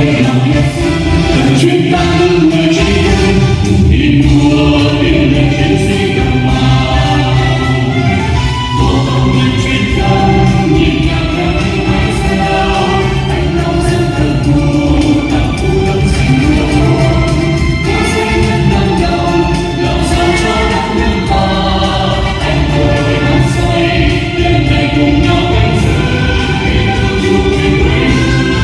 hết lòng hết sức cần chuyên tâm đứng người chỉ tin mùa tin lên chiến sĩ đồng bào có công nhân chuyên tâm nhìn nhạc theo những ai sao anh lòng dân thật thù tặng phù đồng sinh đồng có xây nhất lần đầu lòng sao cho đất nước ta anh ngồi hát say đêm nay cùng nhau canh giờ vì thương yêu quê hương.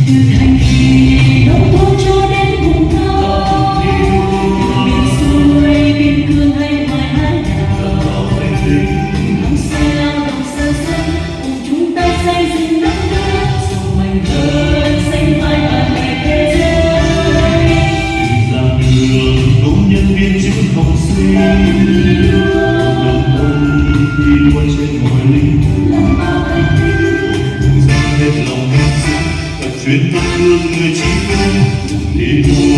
Từ thành thị nông thôn cho đến vùng cao miền xuôi biên cương hay ngoài hải đảo hăng say lao động sản xuất cùng chung tay xây dựng đất nước dù mảnh đời xanh mãi bạn bè thế giới ra đường công nhân viên chức học sinh đồng quân đi đua trên mọi linh lòng bao anh dâng hết lòng hết sức và chuyên tâm thương người chỉ quân đi đua